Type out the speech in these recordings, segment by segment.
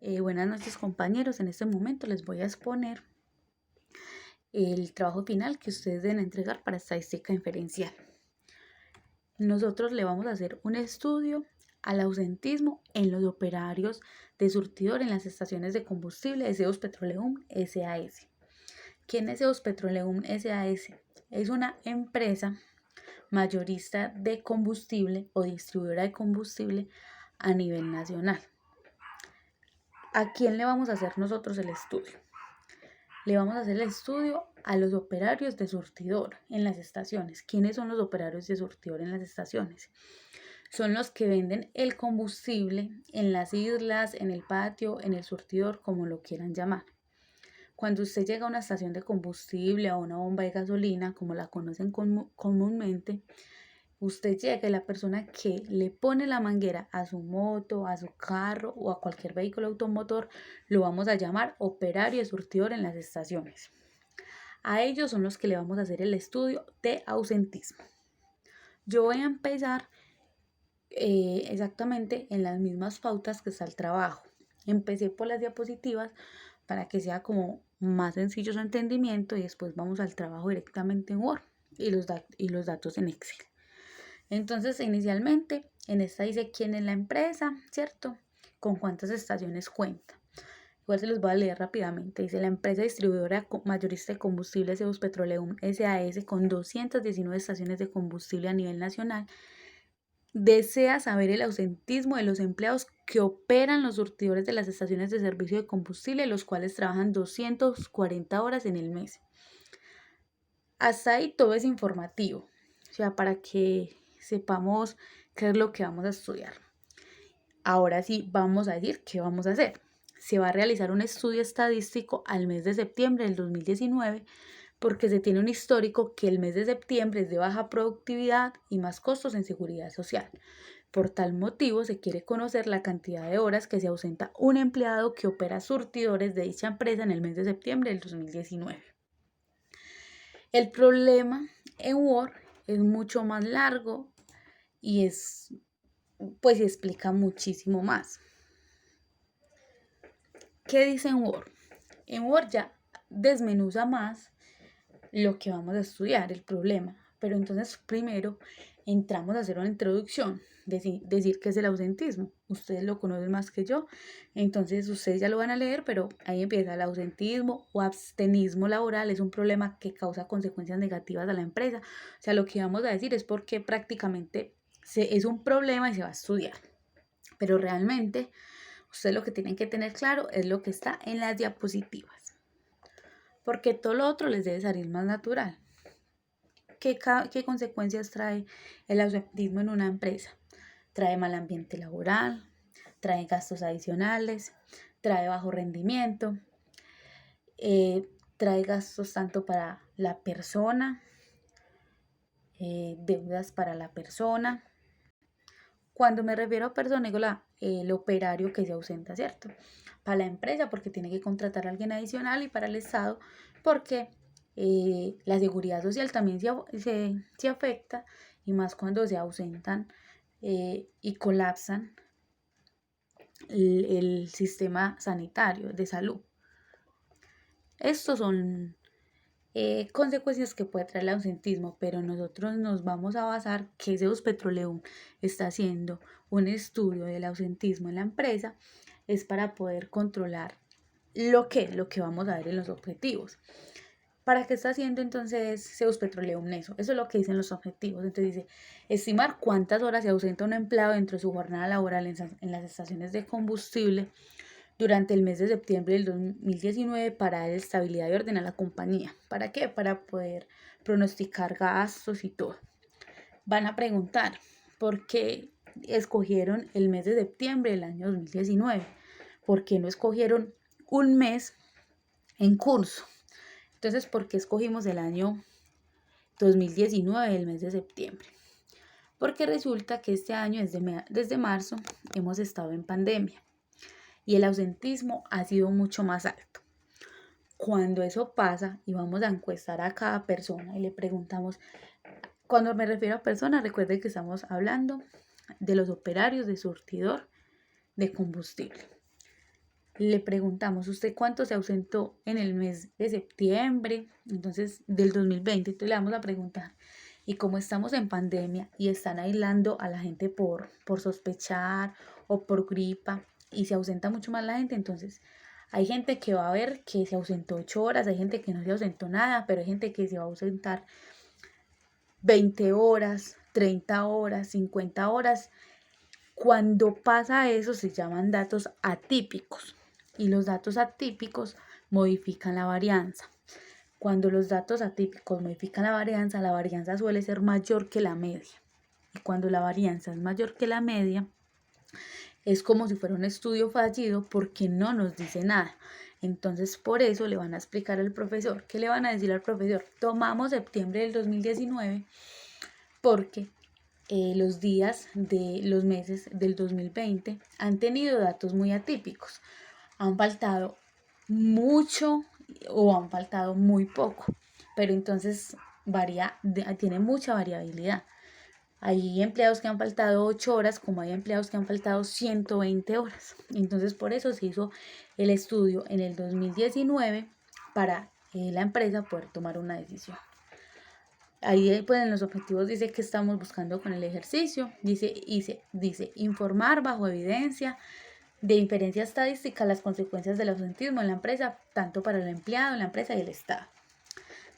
Buenas noches, compañeros. En este momento les voy a exponer el trabajo final que ustedes deben entregar para estadística inferencial. Nosotros le vamos a hacer un estudio al ausentismo en los operarios de surtidor en las estaciones de combustible de Ceos Petroleum SAS. ¿Quién es Ceos Petroleum SAS? Es una empresa mayorista de combustible o distribuidora de combustible a nivel nacional. ¿A quién le vamos a hacer nosotros el estudio? Le vamos a hacer el estudio a los operarios de surtidor en las estaciones. ¿Quiénes son los operarios de surtidor en las estaciones? Son los que venden el combustible en las islas, en el patio, en el surtidor, como lo quieran llamar. Cuando usted llega a una estación de combustible o a una bomba de gasolina, como la conocen comúnmente, usted llega y la persona que le pone la manguera a su moto, a su carro o a cualquier vehículo automotor, lo vamos a llamar operario de surtidor en las estaciones. A ellos son los que le vamos a hacer el estudio de ausentismo. Yo voy a empezar exactamente en las mismas pautas que está el trabajo. Empecé por las diapositivas para que sea como más sencillo su entendimiento y después vamos al trabajo directamente en Word y los datos en Excel. Entonces, inicialmente, en esta dice quién es la empresa, ¿cierto? Con cuántas estaciones cuenta. Igual se los voy a leer rápidamente. Dice, la empresa distribuidora mayorista de combustible Ceos Petroleum SAS, con 219 estaciones de combustible a nivel nacional, desea saber el ausentismo de los empleados que operan los surtidores de las estaciones de servicio de combustible, los cuales trabajan 240 horas en el mes. Hasta ahí todo es informativo, o sea, para que sepamos qué es lo que vamos a estudiar. Ahora sí, vamos a decir qué vamos a hacer. Se va a realizar un estudio estadístico al mes de septiembre del 2019 porque se tiene un histórico que el mes de septiembre es de baja productividad y más costos en seguridad social. Por tal motivo, se quiere conocer la cantidad de horas que se ausenta un empleado que opera surtidores de dicha empresa en el mes de septiembre del 2019. El problema en Word es mucho más largo y pues explica muchísimo más. ¿Qué dice en Word? En Word ya desmenuza más lo que vamos a estudiar, el problema. Pero entonces primero entramos a hacer una introducción, decir qué es el ausentismo. Ustedes lo conocen más que yo, entonces ustedes ya lo van a leer, pero ahí empieza el ausentismo o abstenismo laboral. Es un problema que causa consecuencias negativas a la empresa. O sea, lo que vamos a decir es porque prácticamente es un problema y se va a estudiar. Pero realmente ustedes lo que tienen que tener claro es lo que está en las diapositivas. Porque todo lo otro les debe salir más natural. ¿Qué consecuencias trae el ausentismo en una empresa? Trae mal ambiente laboral, trae gastos adicionales, trae bajo rendimiento, trae gastos tanto para la persona, deudas para la persona. Cuando me refiero a persona, digo el operario que se ausenta, ¿cierto? Para la empresa porque tiene que contratar a alguien adicional y para el Estado porque la seguridad social también se afecta y más cuando se ausentan y colapsan el sistema sanitario de salud. Estos son consecuencias que puede traer el ausentismo, pero nosotros nos vamos a basar que Ceos Petroleum está haciendo un estudio del ausentismo en la empresa, es para poder controlar lo que vamos a ver en los objetivos. ¿Para qué está haciendo entonces Ceos Petroleum eso? Eso es lo que dicen los objetivos. Entonces dice, estimar cuántas horas se ausenta un empleado dentro de su jornada laboral en las estaciones de combustible durante el mes de septiembre del 2019 para dar estabilidad y orden a la compañía. ¿Para qué? Para poder pronosticar gastos y todo. Van a preguntar, ¿por qué escogieron el mes de septiembre del año 2019? ¿Por qué no escogieron un mes en curso? Entonces, ¿por qué escogimos el año 2019, el mes de septiembre? Porque resulta que este año, desde marzo, hemos estado en pandemia y el ausentismo ha sido mucho más alto. Cuando eso pasa y vamos a encuestar a cada persona y le preguntamos, cuando me refiero a personas, recuerden que estamos hablando de los operarios de surtidor de combustible. le preguntamos, ¿usted cuánto se ausentó en el mes de septiembre? Entonces, del 2020, entonces le vamos a preguntar. Y como estamos en pandemia y están aislando a la gente por sospechar o por gripa y se ausenta mucho más la gente, entonces hay gente que va a ver que se ausentó 8 horas, hay gente que no se ausentó nada, pero hay gente que se va a ausentar 20 horas, 30 horas, 50 horas. Cuando pasa eso se llaman datos atípicos y los datos atípicos modifican la varianza. Cuando los datos atípicos modifican la varianza suele ser mayor que la media. Y cuando la varianza es mayor que la media, es como si fuera un estudio fallido porque no nos dice nada. Entonces, por eso le van a explicar al profesor. ¿Qué le van a decir al profesor? Tomamos septiembre del 2019 porque los días de los meses del 2020 han tenido datos muy atípicos. Han faltado mucho o han faltado muy poco, pero entonces tiene mucha variabilidad. Hay empleados que han faltado 8 horas, como hay empleados que han faltado 120 horas. Entonces, por eso se hizo el estudio en el 2019 para la empresa poder tomar una decisión. Ahí pues en los objetivos dice que estamos buscando con el ejercicio. Dice informar bajo evidencia de inferencia estadística las consecuencias del ausentismo en la empresa, tanto para el empleado, la empresa y el Estado.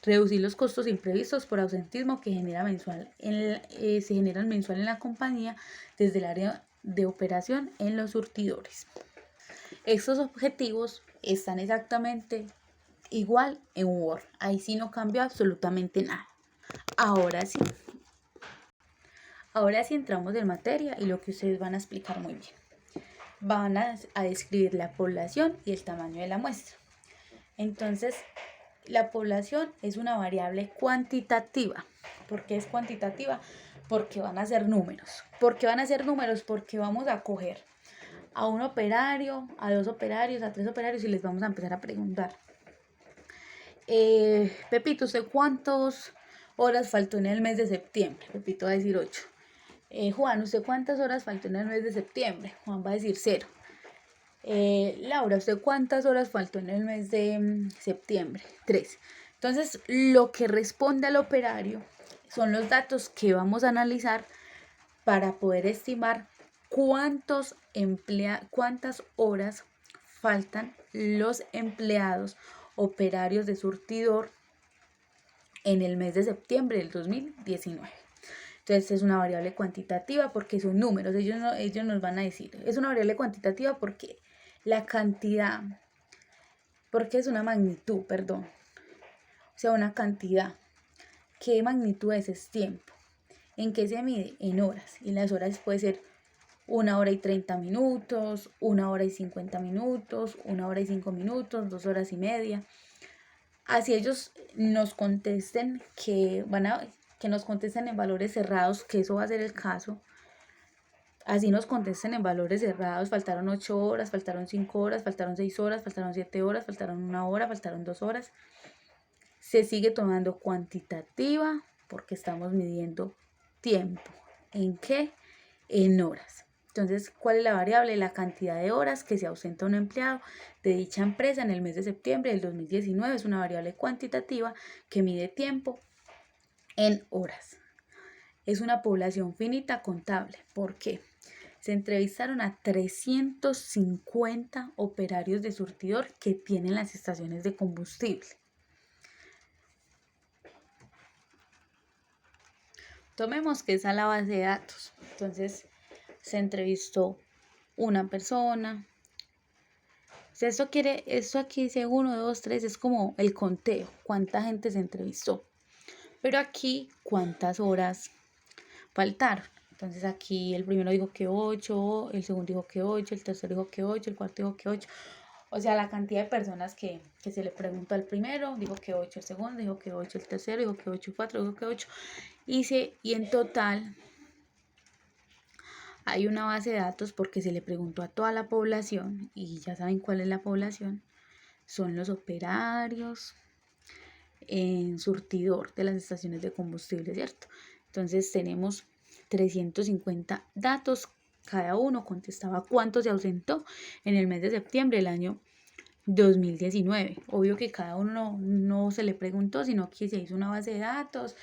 Reducir los costos imprevistos por ausentismo que se generan mensual en la compañía desde el área de operación en los surtidores. Estos objetivos están exactamente igual en Word. Ahí sí no cambia absolutamente nada. Ahora sí entramos en materia y lo que ustedes van a explicar muy bien. Van a describir la población y el tamaño de la muestra. Entonces, la población es una variable cuantitativa. ¿Por qué es cuantitativa? Porque van a ser números. ¿Por qué van a ser números? Porque vamos a coger a un operario, a 2 operarios, a 3 operarios y les vamos a empezar a preguntar. Pepito, ¿usted cuántas horas faltó en el mes de septiembre? Pepito va a decir 8. Juan, ¿usted cuántas horas faltó en el mes de septiembre? Juan va a decir 0. Laura, ¿usted cuántas horas faltó en el mes de septiembre? 3. Entonces, lo que responde al operario son los datos que vamos a analizar para poder estimar cuántas horas faltan los empleados operarios de surtidor en el mes de septiembre del 2019. Entonces es una variable cuantitativa porque son números, ellos nos van a decir. Es una variable cuantitativa porque la cantidad, porque es una magnitud, perdón. O sea, una cantidad. ¿Qué magnitud es tiempo? ¿En qué se mide? En horas. Y las horas puede ser 1 hora y 30 minutos, 1 hora y 50 minutos, 1 hora y 5 minutos, 2 horas y media. Así ellos nos contesten que nos contesten en valores cerrados, que eso va a ser el caso. Así nos contesten en valores cerrados, faltaron 8 horas, faltaron 5 horas, faltaron 6 horas, faltaron 7 horas, faltaron 1 hora, faltaron 2 horas. Se sigue tomando cuantitativa porque estamos midiendo tiempo. ¿En qué? En horas. Entonces, ¿cuál es la variable? La cantidad de horas que se ausenta un empleado de dicha empresa en el mes de septiembre del 2019 es una variable cuantitativa que mide tiempo en horas. Es una población finita contable. ¿Por qué? Se entrevistaron a 350 operarios de surtidor que tienen las estaciones de combustible. Tomemos que esa es la base de datos. Entonces, se entrevistó una persona. O sea, esto aquí dice 1, 2, 3, es como el conteo, cuánta gente se entrevistó. Pero aquí, cuántas horas faltaron. Entonces aquí el primero dijo que 8, el segundo dijo que 8, el tercero dijo que 8, el cuarto dijo que 8. O sea, la cantidad de personas que se le preguntó al primero, dijo que 8, el segundo dijo que 8, el tercero dijo que 8, el cuarto dijo que 8. Y en total hay una base de datos porque se le preguntó a toda la población y ya saben cuál es la población. Son los operarios en surtidor de las estaciones de combustible, ¿cierto? Entonces tenemos 350 datos cada uno contestaba cuánto se ausentó en el mes de septiembre del año 2019. Obvio que cada uno no se le preguntó, sino que se hizo una base de datos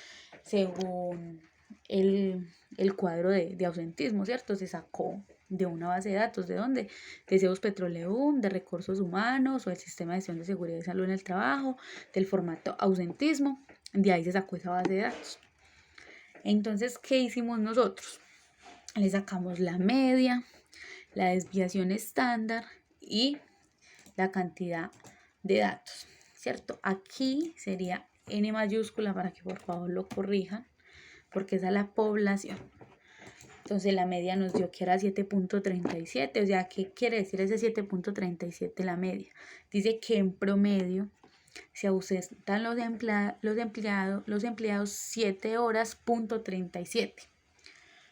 según el cuadro de ausentismo, ¿cierto? Se sacó de una base de datos, ¿de dónde? De CEUS Petroleum, de Recursos Humanos o el Sistema de Gestión de Seguridad y Salud en el Trabajo, del formato ausentismo, de ahí se sacó esa base de datos. Entonces, ¿qué hicimos nosotros? Le sacamos la media, la desviación estándar y la cantidad de datos, ¿cierto? Aquí sería N mayúscula para que por favor lo corrijan, porque esa es la población. Entonces la media nos dio que era 7.37, o sea, ¿qué quiere decir ese 7.37 la media? Dice que en promedio se ausentan los empleados 7 horas, .37.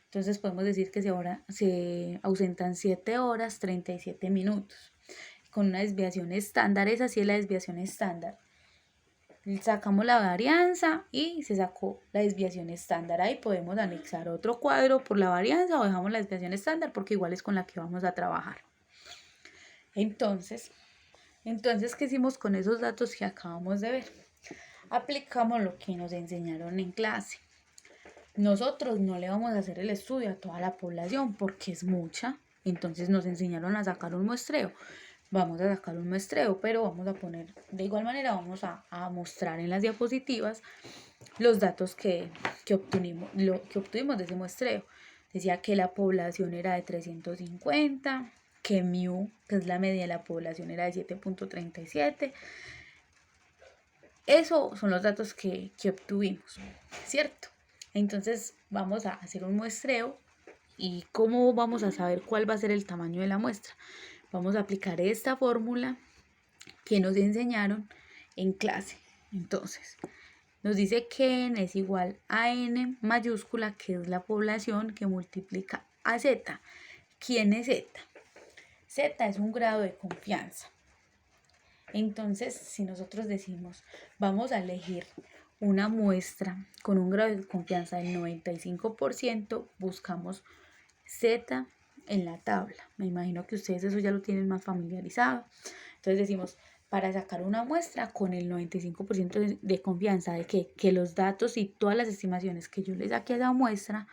Entonces podemos decir que se ausentan 7 horas, 37 minutos. Con una desviación estándar, esa sí es la desviación estándar. Sacamos la varianza y se sacó la desviación estándar. Ahí podemos anexar otro cuadro por la varianza o dejamos la desviación estándar porque igual es con la que vamos a trabajar. Entonces, ¿qué hicimos con esos datos que acabamos de ver? Aplicamos lo que nos enseñaron en clase. Nosotros no le vamos a hacer el estudio a toda la población porque es mucha. Entonces nos enseñaron a sacar un muestreo. Vamos a sacar un muestreo, pero vamos a poner, de igual manera vamos a mostrar en las diapositivas los datos que obtuvimos de ese muestreo. Decía que la población era de 350, que mu, que es la media de la población, era de 7.37. Esos son los datos que obtuvimos, ¿cierto? Entonces vamos a hacer un muestreo. ¿Y cómo vamos a saber cuál va a ser el tamaño de la muestra? Vamos a aplicar esta fórmula que nos enseñaron en clase. Entonces, nos dice que n es igual a n mayúscula, que es la población, que multiplica a z. ¿Quién es z? Z es un grado de confianza. Entonces, si nosotros decimos, vamos a elegir una muestra con un grado de confianza del 95%, buscamos z en la tabla. Me imagino que ustedes eso ya lo tienen más familiarizado. Entonces decimos, para sacar una muestra con el 95% de confianza de que los datos y todas las estimaciones que yo les saqué a esa muestra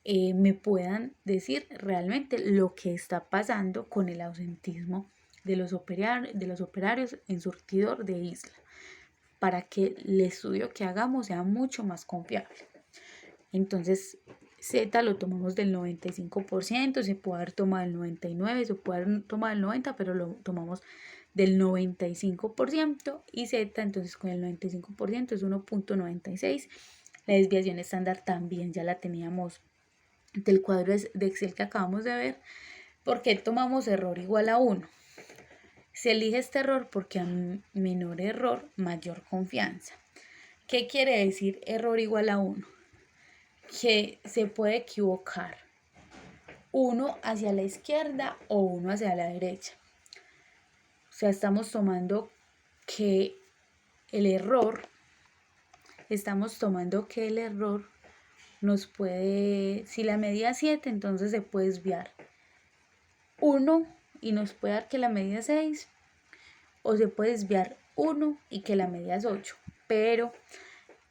me puedan decir realmente lo que está pasando con el ausentismo de los operarios en surtidor de isla, para que el estudio que hagamos sea mucho más confiable. Entonces, Z lo tomamos del 95%, se puede haber tomado el 99%, se puede haber tomado el 90%, pero lo tomamos del 95%, y Z entonces con el 95% es 1.96. La desviación estándar también ya la teníamos del cuadro de Excel que acabamos de ver. ¿Por qué tomamos error igual a 1? Se elige este error porque a menor error, mayor confianza. ¿Qué quiere decir error igual a 1? Que se puede equivocar uno hacia la izquierda o uno hacia la derecha. O sea, estamos tomando que el error nos puede, si la medida es 7, entonces se puede desviar 1 y nos puede dar que la medida es 6, o se puede desviar 1 y que la medida es 8, pero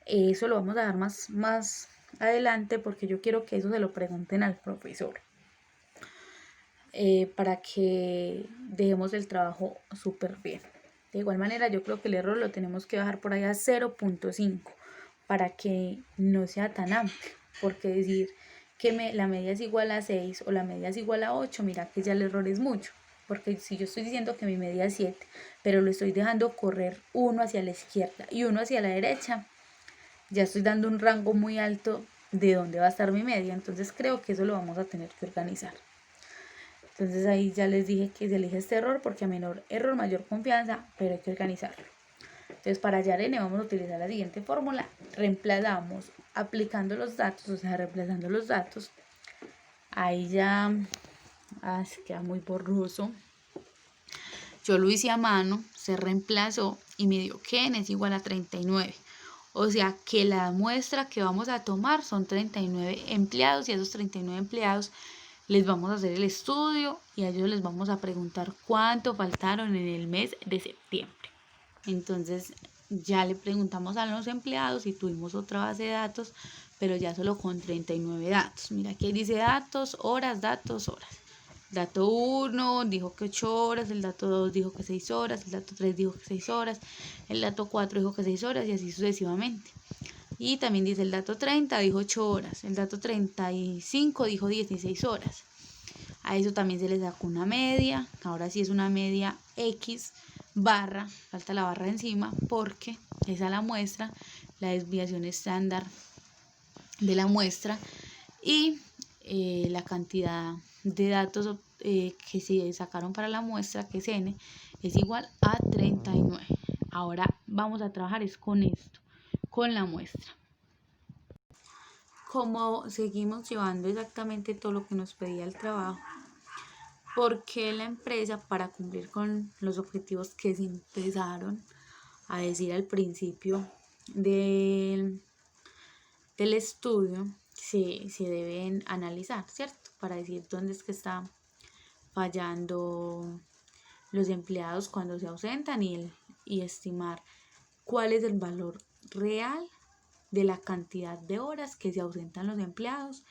eso lo vamos a dar más adelante porque yo quiero que eso se lo pregunten al profesor, para que dejemos el trabajo súper bien. De igual manera, yo creo que el error lo tenemos que bajar por allá a 0.5 para que no sea tan amplio, porque decir que la media es igual a 6 o la media es igual a 8, mira que ya el error es mucho, porque si yo estoy diciendo que mi media es 7, pero lo estoy dejando correr uno hacia la izquierda y uno hacia la derecha, ya estoy dando un rango muy alto de dónde va a estar mi media. Entonces creo que eso lo vamos a tener que organizar. Entonces ahí ya les dije que se elige este error porque a menor error, mayor confianza, pero hay que organizarlo. Entonces para hallar n vamos a utilizar la siguiente fórmula. Reemplazamos aplicando los datos, o sea, reemplazando los datos. Ahí ya se queda muy borroso. Yo lo hice a mano, se reemplazó y me dio que n es igual a 39. O sea que la muestra que vamos a tomar son 39 empleados y esos 39 empleados les vamos a hacer el estudio y a ellos les vamos a preguntar cuánto faltaron en el mes de septiembre. Entonces ya le preguntamos a los empleados y tuvimos otra base de datos, pero ya solo con 39 datos. Mira, aquí dice datos, horas, datos, horas. Dato 1 dijo que 8 horas, el dato 2 dijo que 6 horas, el dato 3 dijo que 6 horas, el dato 4 dijo que 6 horas y así sucesivamente. Y también dice el dato 30 dijo 8 horas, el dato 35 dijo 16 horas. A eso también se le sacó una media, ahora sí es una media X barra, falta la barra encima porque esa es la muestra, la desviación estándar de la muestra y la cantidad de datos que se sacaron para la muestra, que es n, es igual a 39. Ahora vamos a trabajar es con esto, con la muestra. Como seguimos llevando exactamente todo lo que nos pedía el trabajo, porque la empresa, para cumplir con los objetivos que se empezaron a decir al principio del estudio, se deben analizar, ¿cierto? Para decir dónde es que está fallando los empleados cuando se ausentan y estimar cuál es el valor real de la cantidad de horas que se ausentan los empleados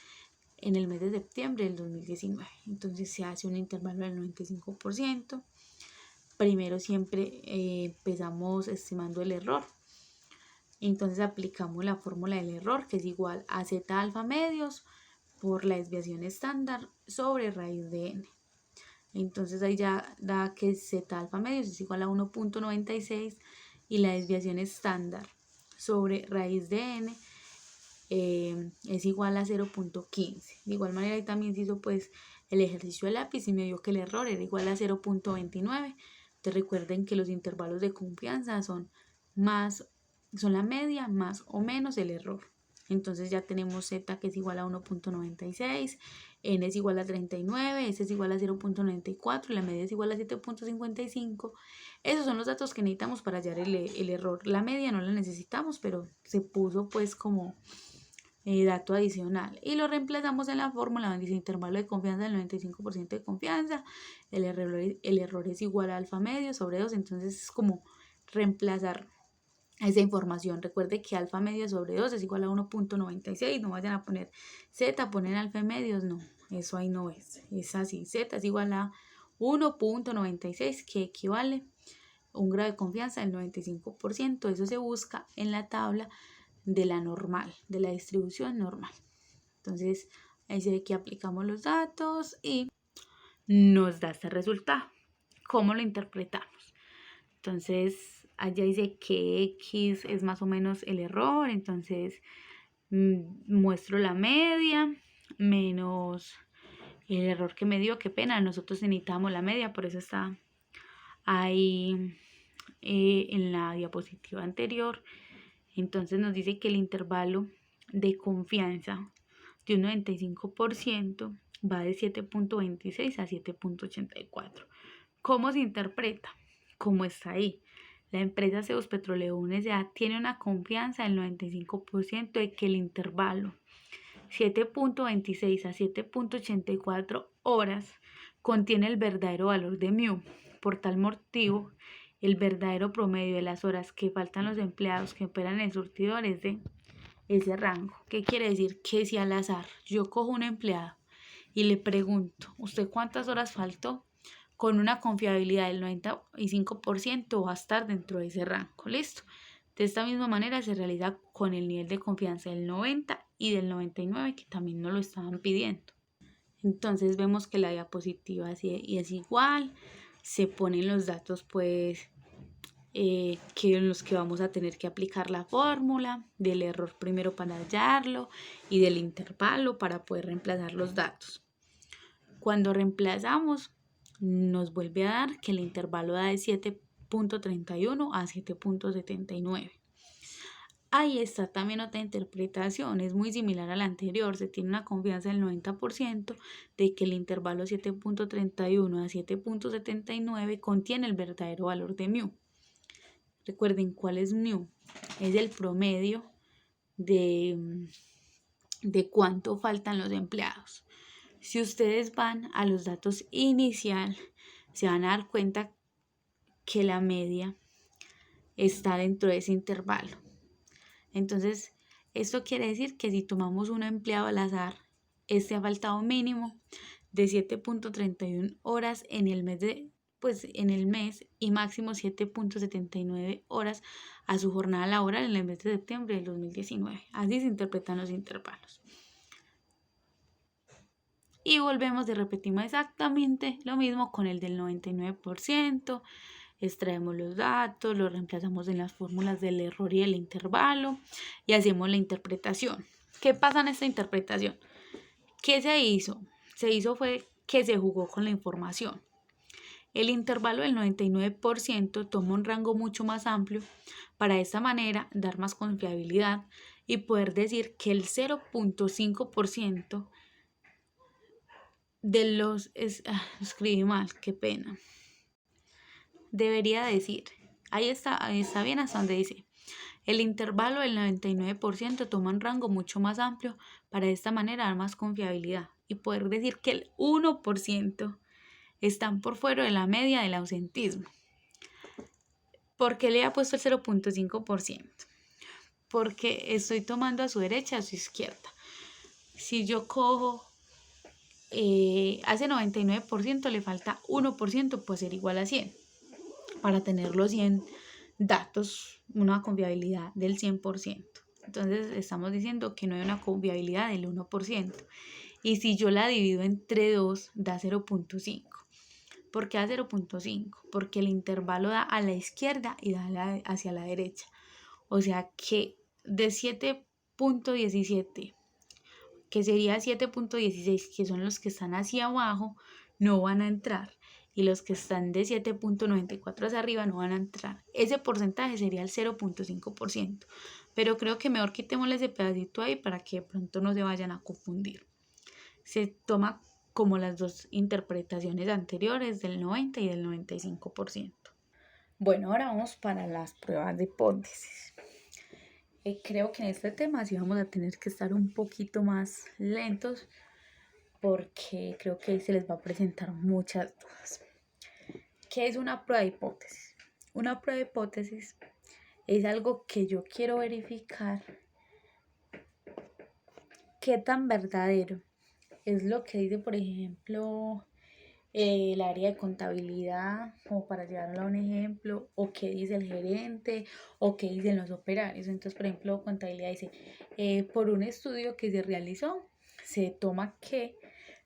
en el mes de septiembre del 2019. Entonces se hace un intervalo del 95%. Primero siempre empezamos estimando el error. Entonces aplicamos la fórmula del error, que es igual a z alfa medios por la desviación estándar sobre raíz de n. Entonces ahí ya da que z alfa medios es igual a 1.96 y la desviación estándar sobre raíz de n es igual a 0.15. De igual manera ahí también se hizo pues el ejercicio de lápiz y me dio que el error era igual a 0.29. Entonces recuerden que los intervalos de confianza son la media más o menos el error. Entonces ya tenemos z que es igual a 1.96, n es igual a 39, s es igual a 0.94 y la media es igual a 7.55. Esos son los datos que necesitamos para hallar el error. La media no la necesitamos, pero se puso pues como dato adicional y lo reemplazamos en la fórmula donde dice intervalo de confianza del 95% de confianza, el error es igual a alfa medio sobre 2, entonces es como reemplazar esa información. Recuerde que alfa medio sobre 2 es igual a 1.96, no vayan a poner z, ponen alfa medios, no, eso ahí no es así, z es igual a 1.96 que equivale a un grado de confianza del 95%, eso se busca en la tabla de la normal, de la distribución normal. Entonces ahí se ve que aplicamos los datos y nos da este resultado. ¿Cómo lo interpretamos? Entonces allá dice que X es más o menos el error, entonces muestro la media menos el error que me dio, qué pena, nosotros necesitamos la media, por eso está ahí en la diapositiva anterior. Entonces nos dice que el intervalo de confianza de un 95% va de 7.26 a 7.84. ¿Cómo se interpreta? ¿Cómo está ahí? La empresa Cebus Petroleum S.A. tiene una confianza del 95% de que el intervalo 7.26 a 7.84 horas contiene el verdadero valor de μ. Por tal motivo, el verdadero promedio de las horas que faltan los empleados que operan en el surtidor es de ese rango. ¿Qué quiere decir? Que si al azar yo cojo un empleado y le pregunto, ¿usted cuántas horas faltó? Con una confiabilidad del 95% va a estar dentro de ese rango. ¿Listo? De esta misma manera se realiza con el nivel de confianza del 90 y del 99 que también nos lo estaban pidiendo. Entonces vemos que la diapositiva es igual, se ponen los datos pues que en los que vamos a tener que aplicar la fórmula del error primero para hallarlo y del intervalo para poder reemplazar los datos. Cuando reemplazamos nos vuelve a dar que el intervalo da de 7.31 a 7.79. Ahí está también otra interpretación, es muy similar a la anterior, se tiene una confianza del 90% de que el intervalo 7.31 a 7.79 contiene el verdadero valor de μ. Recuerden cuál es μ, es el promedio de cuánto faltan los empleados. Si ustedes van a los datos inicial, se van a dar cuenta que la media está dentro de ese intervalo. Entonces, esto quiere decir que si tomamos un empleado al azar, este ha faltado mínimo de 7.31 horas en el mes y máximo 7.79 horas a su jornada laboral en el mes de septiembre del 2019. Así se interpretan los intervalos. Y volvemos y repetimos exactamente lo mismo con el del 99%. Extraemos los datos, los reemplazamos en las fórmulas del error y el intervalo y hacemos la interpretación. ¿Qué pasa en esta interpretación? ¿Qué se hizo? Fue que se jugó con la información. El intervalo del 99% toma un rango mucho más amplio para de esta manera dar más confiabilidad y poder decir que el 0.5% de los... escribí mal, qué pena. Debería decir, ahí está bien hasta donde dice, el intervalo del 99% toma un rango mucho más amplio para de esta manera dar más confiabilidad y poder decir que el 1% están por fuera de la media del ausentismo. ¿Por qué le ha puesto el 0.5%? Porque estoy tomando a su derecha, a su izquierda. Si yo cojo a ese 99% le falta 1%, puede ser igual a 100. Para tener los 100 datos, una confiabilidad del 100%. Entonces estamos diciendo que no hay una confiabilidad del 1%. Y si yo la divido entre 2, da 0.5. ¿Por qué da 0.5? Porque el intervalo da a la izquierda y da hacia la derecha. O sea que de 7.17, que sería 7.16, que son los que están hacia abajo, no van a entrar. Y los que están de 7.94 hacia arriba no van a entrar. Ese porcentaje sería el 0.5%. Pero creo que mejor quitémosle ese pedacito ahí para que de pronto no se vayan a confundir. Se toma como las dos interpretaciones anteriores del 90 y del 95%. Bueno, ahora vamos para las pruebas de hipótesis. Creo que en este tema sí vamos a tener que estar un poquito más lentos porque creo que ahí se les va a presentar muchas dudas. ¿Qué es una prueba de hipótesis? Una prueba de hipótesis es algo que yo quiero verificar qué tan verdadero es lo que dice, por ejemplo, el área de contabilidad, como para llevarlo a un ejemplo, o qué dice el gerente, o qué dicen los operarios. Entonces, por ejemplo, contabilidad dice, por un estudio que se realizó, se toma que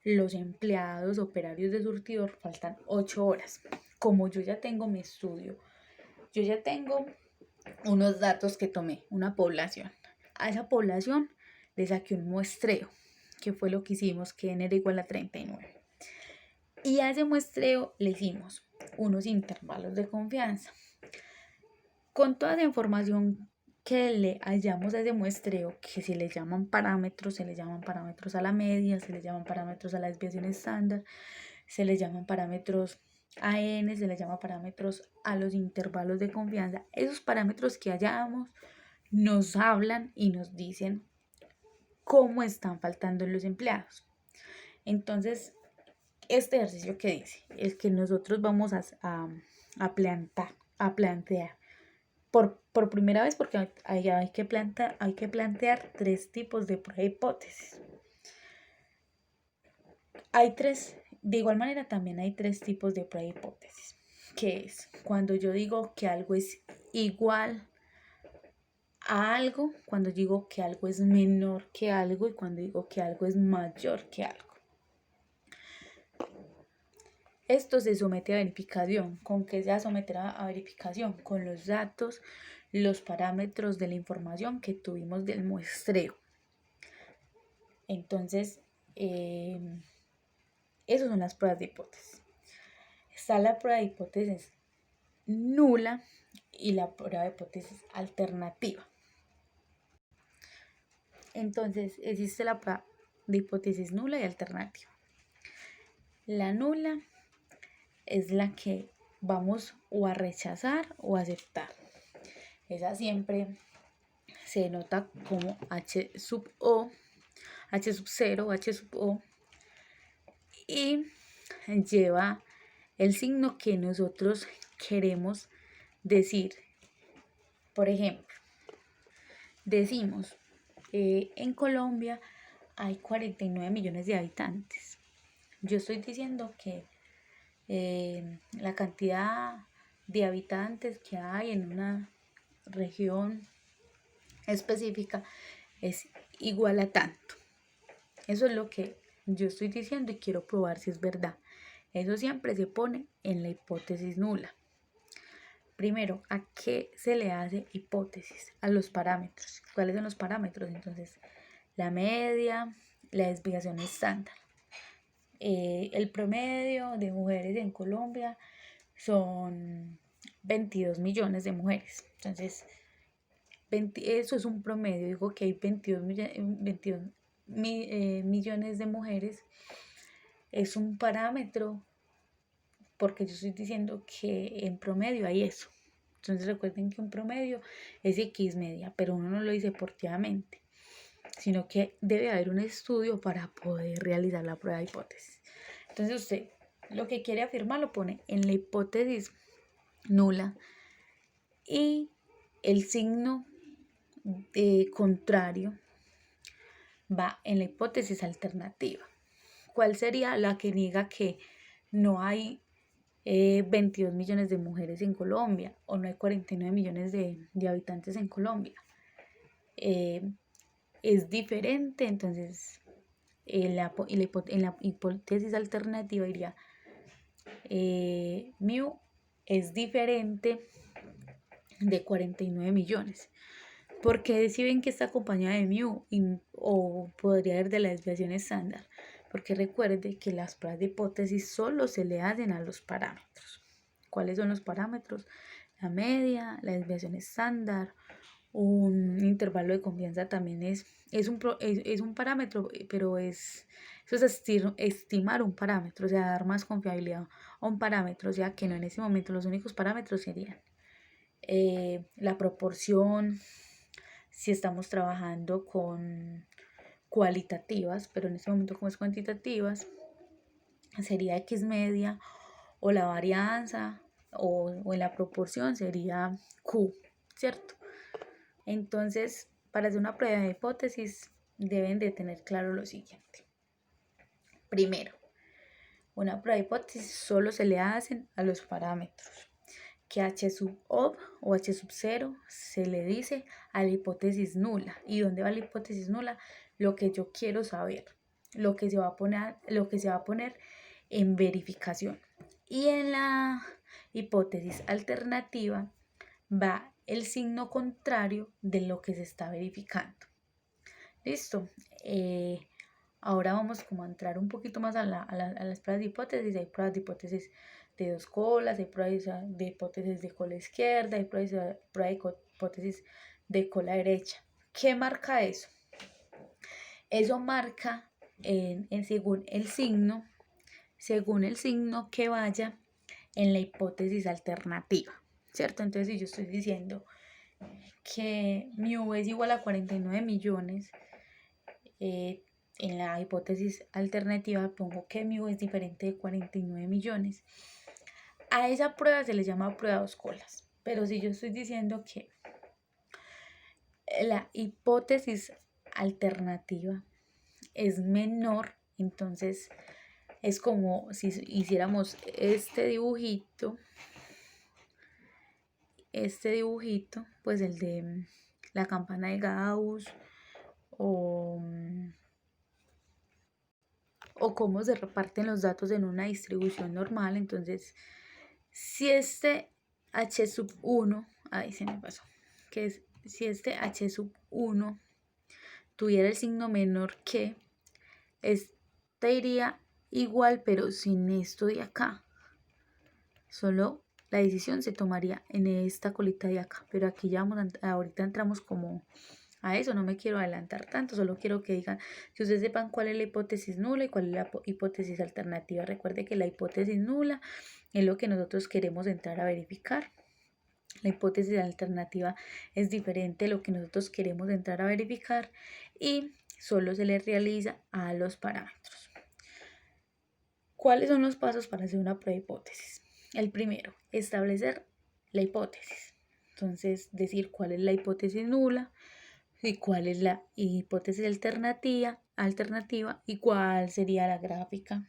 los empleados operarios de surtidor faltan 8 horas. Como yo ya tengo mi estudio, yo ya tengo unos datos que tomé, una población. A esa población le saqué un muestreo, que fue lo que hicimos, que n era igual a 39. Y a ese muestreo le hicimos unos intervalos de confianza. Con toda la información que le hallamos a ese muestreo, que se le llaman parámetros a la media, se le llaman parámetros a la desviación estándar, se le llaman parámetros a n, se le llama parámetros a los intervalos de confianza. Esos parámetros que hallamos nos hablan y nos dicen cómo están faltando los empleados. Entonces, este ejercicio que dice, el que nosotros vamos a plantear por primera vez, porque hay que plantear 3 tipos de prueba de hipótesis. De igual manera también hay 3 tipos de prueba de hipótesis, que es cuando yo digo que algo es igual a algo, cuando digo que algo es menor que algo y cuando digo que algo es mayor que algo. Esto se somete a verificación. ¿Con qué se va a someter a verificación? Con los datos, los parámetros de la información que tuvimos del muestreo. Entonces, esas son las pruebas de hipótesis. Está la prueba de hipótesis nula y la prueba de hipótesis alternativa. Entonces, existe la prueba de hipótesis nula y alternativa. La nula es la que vamos o a rechazar o a aceptar. Esa siempre se nota como H sub O, H sub 0, H sub O. y lleva el signo que nosotros queremos decir. Por ejemplo, decimos, en Colombia hay 49 millones de habitantes. Yo estoy diciendo que la cantidad de habitantes que hay en una región específica es igual a tanto. Eso es lo que yo estoy diciendo y quiero probar si es verdad. Eso siempre se pone en la hipótesis nula. Primero, ¿a qué se le hace hipótesis? A los parámetros. ¿Cuáles son los parámetros? Entonces, la media, la desviación estándar. El promedio de mujeres en Colombia son 22 millones de mujeres. Entonces, eso es un promedio. Digo que hay 22 millones de mujeres. Es un parámetro porque yo estoy diciendo que en promedio hay eso. Entonces recuerden que un promedio es X media, pero uno no lo dice deportivamente, sino que debe haber un estudio para poder realizar la prueba de hipótesis. Entonces usted lo que quiere afirmar lo pone en la hipótesis nula y el signo contrario va en la hipótesis alternativa. ¿Cuál sería la que niega que no hay 22 millones de mujeres en Colombia o no hay 49 millones de habitantes en Colombia? Es diferente, entonces en la hipótesis alternativa diría mu es diferente de 49 millones. Porque si ven que está acompañada de mu o podría haber de la desviación estándar, porque recuerde que las pruebas de hipótesis solo se le hacen a los parámetros. ¿Cuáles son los parámetros? La media, la desviación estándar, un intervalo de confianza también es un parámetro, pero eso es estimar un parámetro, o sea, dar más confiabilidad a un parámetro, o sea, que no en ese momento los únicos parámetros serían la proporción, si estamos trabajando con cualitativas, pero en este momento como es cuantitativas, sería X media, o la varianza, o en la proporción sería Q, ¿cierto? Entonces, para hacer una prueba de hipótesis, deben de tener claro lo siguiente. Primero, una prueba de hipótesis solo se le hacen a los parámetros. Que H sub ob o H sub 0 se le dice a la hipótesis nula. ¿Y dónde va la hipótesis nula? Lo que yo quiero saber, lo que se va a poner en verificación. Y en la hipótesis alternativa va el signo contrario de lo que se está verificando. ¿Listo? Ahora vamos como a entrar un poquito más a las pruebas de hipótesis. Hay pruebas de hipótesis de dos colas, hay pruebas de hipótesis de cola izquierda, hay pruebas de hipótesis de cola derecha. ¿Qué marca eso? Eso marca según el signo que vaya en la hipótesis alternativa, ¿cierto? Entonces, si yo estoy diciendo que mu es igual a 49 millones, en la hipótesis alternativa pongo que mu es diferente de 49 millones. A esa prueba se le llama prueba dos colas. Pero si yo estoy diciendo que la hipótesis alternativa es menor, entonces es como si hiciéramos este dibujito, pues el de la campana de Gauss o cómo se reparten los datos en una distribución normal. Entonces, si este H sub 1, ahí se me pasó, que es, si este H sub 1 tuviera el signo menor que, este iría igual, pero sin esto de acá. Solo la decisión se tomaría en esta colita de acá, pero aquí ya ahorita entramos como a eso, no me quiero adelantar tanto, solo quiero que digan, que ustedes sepan cuál es la hipótesis nula y cuál es la hipótesis alternativa. Recuerde que la hipótesis nula es lo que nosotros queremos entrar a verificar. La hipótesis alternativa es diferente de lo que nosotros queremos entrar a verificar y solo se le realiza a los parámetros. ¿Cuáles son los pasos para hacer una prueba de hipótesis? El primero, establecer la hipótesis. Entonces, decir cuál es la hipótesis nula y cuál es la hipótesis alternativa y cuál sería la gráfica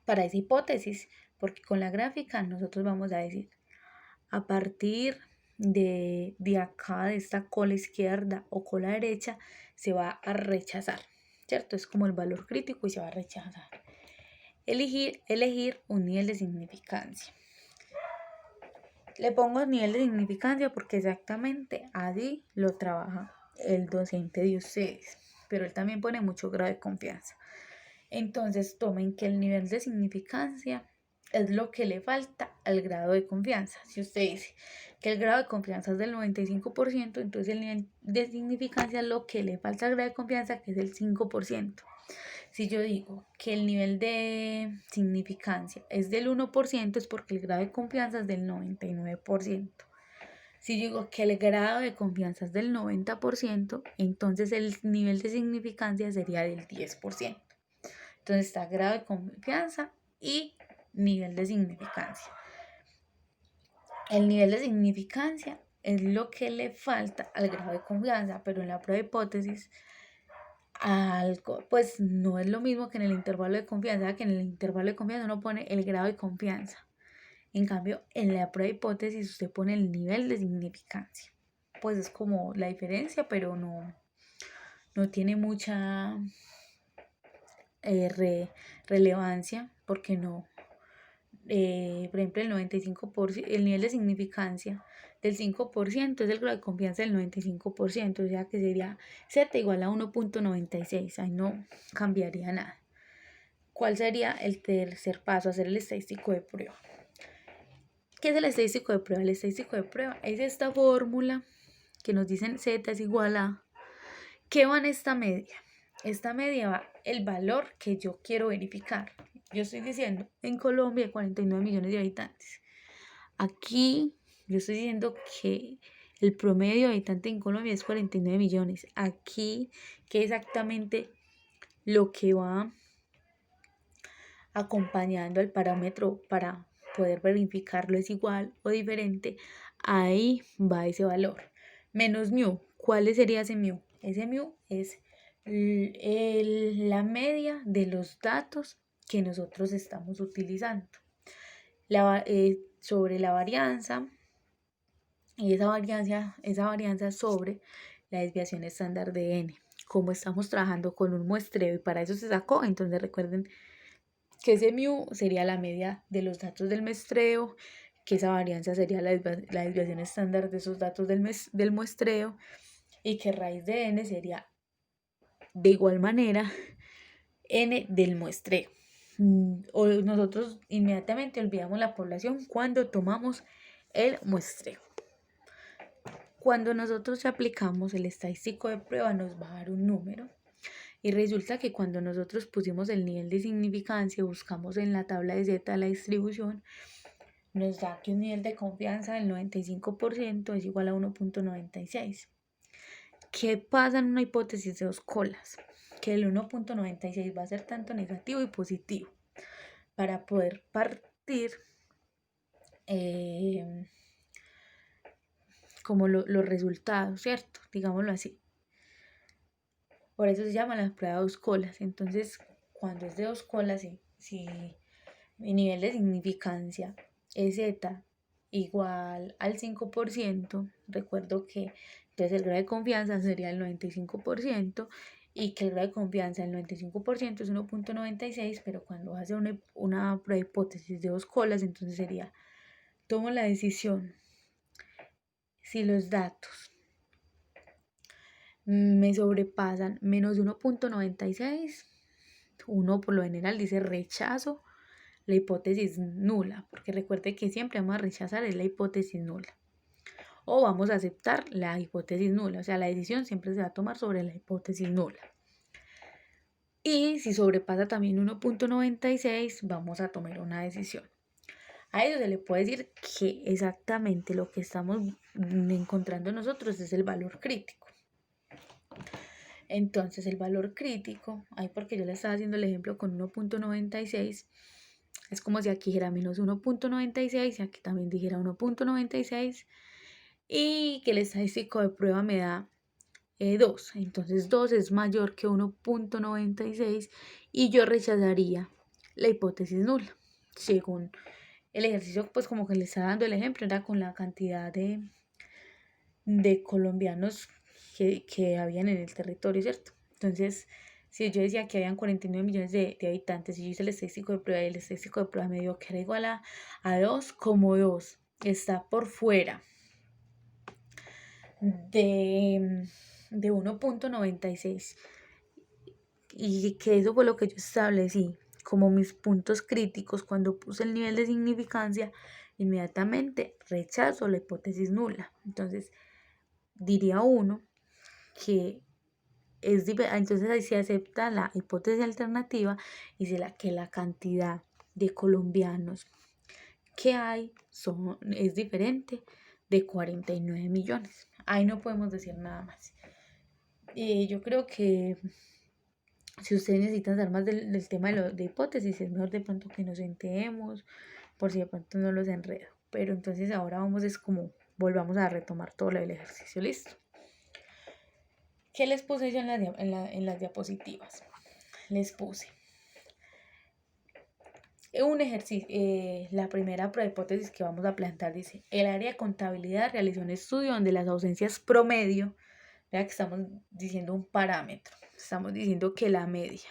para esa hipótesis. Porque con la gráfica nosotros vamos a decir, a partir de acá, de esta cola izquierda o cola derecha, se va a rechazar, ¿cierto? Es como el valor crítico y se va a rechazar. Elegir un nivel de significancia. Le pongo nivel de significancia porque exactamente así lo trabaja el docente de ustedes, pero él también pone mucho grado de confianza. Entonces tomen que el nivel de significancia es lo que le falta al grado de confianza. Si usted dice que el grado de confianza es del 95%, entonces el nivel de significancia es lo que le falta al grado de confianza, que es el 5%. Si yo digo que el nivel de significancia es del 1%, es porque el grado de confianza es del 99%. Si yo digo que el grado de confianza es del 90%, entonces el nivel de significancia sería del 10%. Entonces está grado de confianza y nivel de significancia. El nivel de significancia es lo que le falta al grado de confianza, pero en la prueba de hipótesis pues no es lo mismo que en el intervalo de confianza, que en el intervalo de confianza uno pone el grado de confianza. En cambio, en la prueba de hipótesis usted pone el nivel de significancia. Pues es como la diferencia, pero no tiene mucha relevancia, porque no. Por ejemplo, el 95%, el nivel de significancia del 5% es el grado de confianza del 95%, o sea que sería Z igual a 1.96, ahí no cambiaría nada. ¿Cuál sería el tercer paso? Hacer el estadístico de prueba. ¿Qué es el estadístico de prueba? El estadístico de prueba es esta fórmula que nos dicen Z es igual a... ¿Qué va en esta media? Esta media va el valor que yo quiero verificar. Yo estoy diciendo, en Colombia hay 49 millones de habitantes. Aquí yo estoy diciendo que el promedio de habitante en Colombia es 49 millones. Aquí, ¿qué exactamente lo que va acompañando al parámetro para poder verificarlo es igual o diferente? Ahí va ese valor. Menos mu. ¿Cuál sería ese mu? Ese mu es la media de los datos que nosotros estamos utilizando sobre la varianza, y esa varianza sobre la desviación estándar de n. Como estamos trabajando con un muestreo y para eso se sacó, entonces recuerden que ese mu sería la media de los datos del muestreo, que esa varianza sería la desviación estándar de esos datos del muestreo, y que raíz de n sería de igual manera n del muestreo. O nosotros inmediatamente olvidamos la población cuando tomamos el muestreo. Cuando nosotros aplicamos el estadístico de prueba nos va a dar un número, y resulta que cuando nosotros pusimos el nivel de significancia, buscamos en la tabla de Z la distribución, nos da que un nivel de confianza del 95% es igual a 1.96. ¿Qué pasa en una hipótesis de dos colas? Que el 1.96 va a ser tanto negativo y positivo para poder partir como los resultados, ¿cierto? Digámoslo así. Por eso se llama la prueba de dos colas. Entonces, cuando es de dos colas, si mi nivel de significancia es Z igual al 5%, recuerdo que entonces el grado de confianza sería el 95%, y que el grado de confianza del 95% es 1.96, pero cuando hace una prueba de hipótesis de dos colas, entonces sería, tomo la decisión si los datos me sobrepasan menos de 1.96, uno por lo general dice rechazo la hipótesis nula, porque recuerde que siempre vamos a rechazar la hipótesis nula, o vamos a aceptar la hipótesis nula, o sea, la decisión siempre se va a tomar sobre la hipótesis nula. Y si sobrepasa también 1.96, vamos a tomar una decisión. A eso se le puede decir que exactamente lo que estamos encontrando nosotros es el valor crítico. Entonces el valor crítico, ahí porque yo le estaba haciendo el ejemplo con 1.96, es como si aquí dijera menos 1.96 y aquí también dijera 1.96 y que el estadístico de prueba me da 2. Entonces 2 es mayor que 1.96 y yo rechazaría la hipótesis nula. Según el ejercicio, pues como que le estaba dando el ejemplo, era con la cantidad de colombianos que habían en el territorio, ¿cierto? Entonces, si yo decía que habían 49 millones de habitantes y yo hice el estadístico de prueba y el estadístico de prueba me dio que era igual a 2, como 2 está por fuera de 1.96 y que eso fue lo que yo establecí como mis puntos críticos cuando puse el nivel de significancia, inmediatamente rechazo la hipótesis nula. Entonces, diría uno que entonces ahí se acepta la hipótesis alternativa y se que la cantidad de colombianos que hay es diferente de 49 millones. Ahí no podemos decir nada más. Yo creo que si ustedes necesitan saber más del tema de hipótesis, es mejor de pronto que nos sentemos, por si de pronto no los enredo. Pero entonces ahora volvamos a retomar todo lo del ejercicio, listo. ¿Qué les puse yo en las diapositivas? Les puse un ejercicio, la primera prueba de hipótesis que vamos a plantear dice, el área de contabilidad realizó un estudio donde las ausencias promedio, vea que estamos diciendo un parámetro, estamos diciendo que la media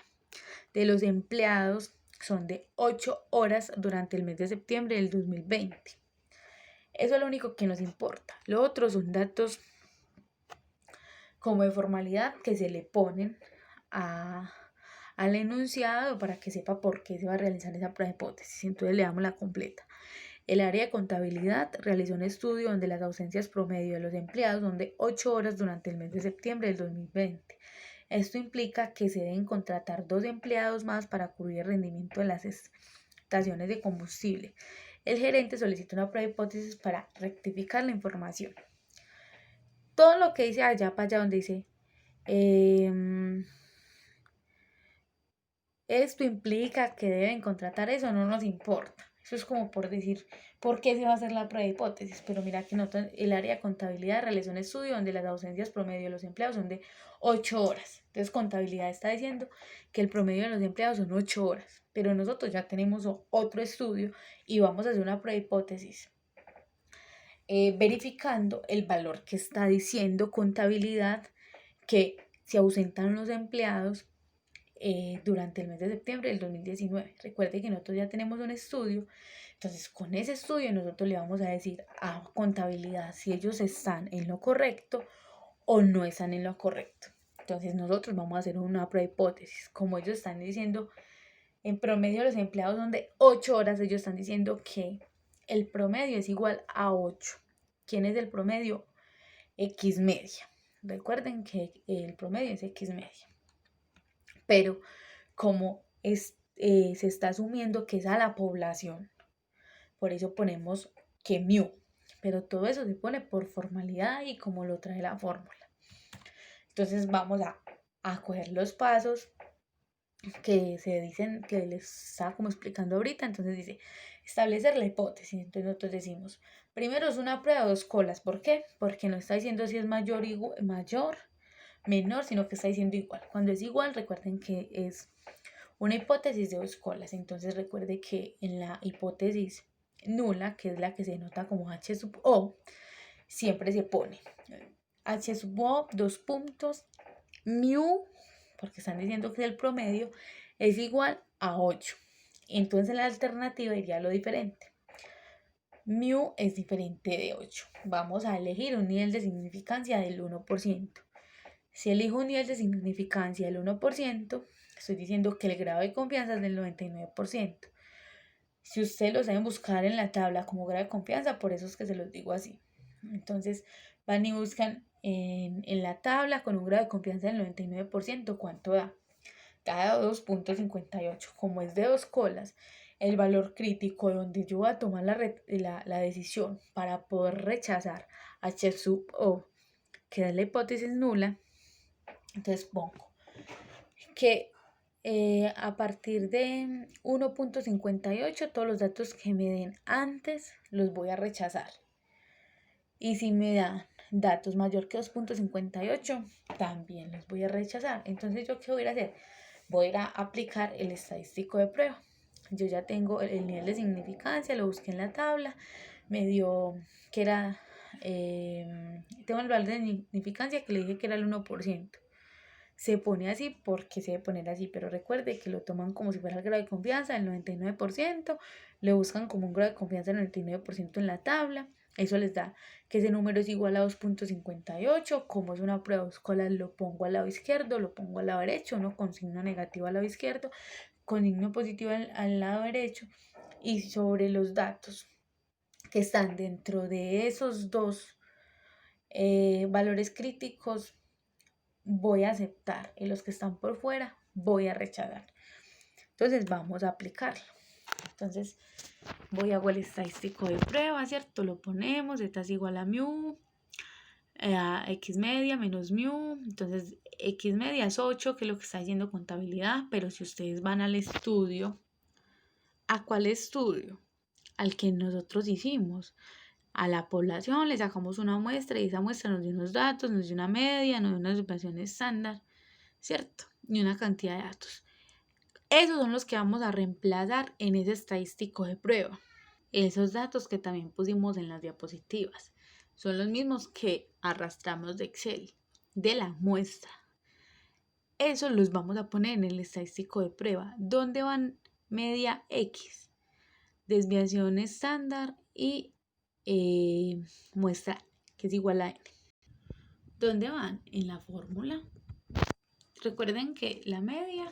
de los empleados son de 8 horas durante el mes de septiembre del 2020. Eso es lo único que nos importa. Lo otro son datos como de formalidad que se le ponen al enunciado para que sepa por qué se va a realizar esa prueba de hipótesis. Entonces le damos la completa. El área de contabilidad realizó un estudio donde las ausencias promedio de los empleados son de 8 horas durante el mes de septiembre del 2020. Esto implica que se deben contratar 2 empleados más para cubrir el rendimiento de las estaciones de combustible. El gerente solicita una prueba de hipótesis para rectificar la información. Todo lo que dice allá para allá donde dice esto implica que deben contratar eso, no nos importa. Eso es como por decir por qué se va a hacer la prueba de hipótesis. Pero mira que el área de contabilidad realizó un estudio donde las ausencias promedio de los empleados son de 8 horas. Entonces contabilidad está diciendo que el promedio de los empleados son 8 horas. Pero nosotros ya tenemos otro estudio y vamos a hacer una prueba de hipótesis. Verificando el valor que está diciendo contabilidad que se ausentan los empleados durante el mes de septiembre del 2019. Recuerde que nosotros ya tenemos un estudio, entonces con ese estudio nosotros le vamos a decir a contabilidad si ellos están en lo correcto o no están en lo correcto. Entonces nosotros vamos a hacer una prueba de hipótesis. Como ellos están diciendo, en promedio los empleados son de 8 horas, ellos están diciendo que el promedio es igual a 8. ¿Quién es el promedio? X media. Recuerden que el promedio es X media. Pero como se está asumiendo que es a la población, por eso ponemos que mu, pero todo eso se pone por formalidad y como lo trae la fórmula. Entonces vamos a coger los pasos que se dicen, que les estaba como explicando ahorita. Entonces dice, establecer la hipótesis. Entonces nosotros decimos, primero es una prueba de 2 colas. ¿Por qué? Porque no está diciendo si es mayor, menor, sino que está diciendo igual. Cuando es igual, recuerden que es una hipótesis de 2 colas. Entonces recuerde que en la hipótesis nula, que es la que se nota como H sub O, siempre se pone H sub O, 2 puntos, mu, porque están diciendo que el promedio es igual a 8. Entonces en la alternativa iría lo diferente. Mu es diferente de 8. Vamos a elegir un nivel de significancia del 1%. Si elijo un nivel de significancia del 1%, estoy diciendo que el grado de confianza es del 99%. Si ustedes lo saben buscar en la tabla como grado de confianza, por eso es que se los digo así. Entonces van y buscan en la tabla con un grado de confianza del 99%, ¿cuánto da? Da 2.58. Como es de 2 colas, el valor crítico donde yo voy a tomar la decisión para poder rechazar H sub O, que es la hipótesis nula, Entonces pongo que a partir de 1.58 todos los datos que me den antes los voy a rechazar. Y si me dan datos mayor que 2.58, también los voy a rechazar. Entonces, ¿yo qué voy a hacer? Voy a ir a aplicar el estadístico de prueba. Yo ya tengo el nivel de significancia, lo busqué en la tabla, me dio que era, tengo el valor de significancia que le dije que era el 1%. Se pone así porque se debe poner así, pero recuerde que lo toman como si fuera el grado de confianza del 99%, le buscan como un grado de confianza del 99% en la tabla, eso les da que ese número es igual a 2.58, como es una prueba escolar lo pongo al lado izquierdo, lo pongo al lado derecho, uno con signo negativo al lado izquierdo, con signo positivo al lado derecho, y sobre los datos que están dentro de esos dos valores críticos, voy a aceptar y los que están por fuera voy a rechazar. Entonces vamos a aplicarlo. Entonces voy a hago el estadístico de prueba, ¿cierto? Lo ponemos, z es igual a mu, a x media menos mu. Entonces x media es 8, que es lo que está diciendo contabilidad, pero si ustedes van al estudio, ¿a cuál estudio? Al que nosotros hicimos. A la población le sacamos una muestra y esa muestra nos dio unos datos, nos dio una media, nos dio una situación estándar, ¿cierto? Y una cantidad de datos. Esos son los que vamos a reemplazar en ese estadístico de prueba. Esos datos que también pusimos en las diapositivas son los mismos que arrastramos de Excel, de la muestra. Esos los vamos a poner en el estadístico de prueba, donde van media X, desviación estándar y muestra que es igual a N. ¿Dónde van? En la fórmula. Recuerden que la media,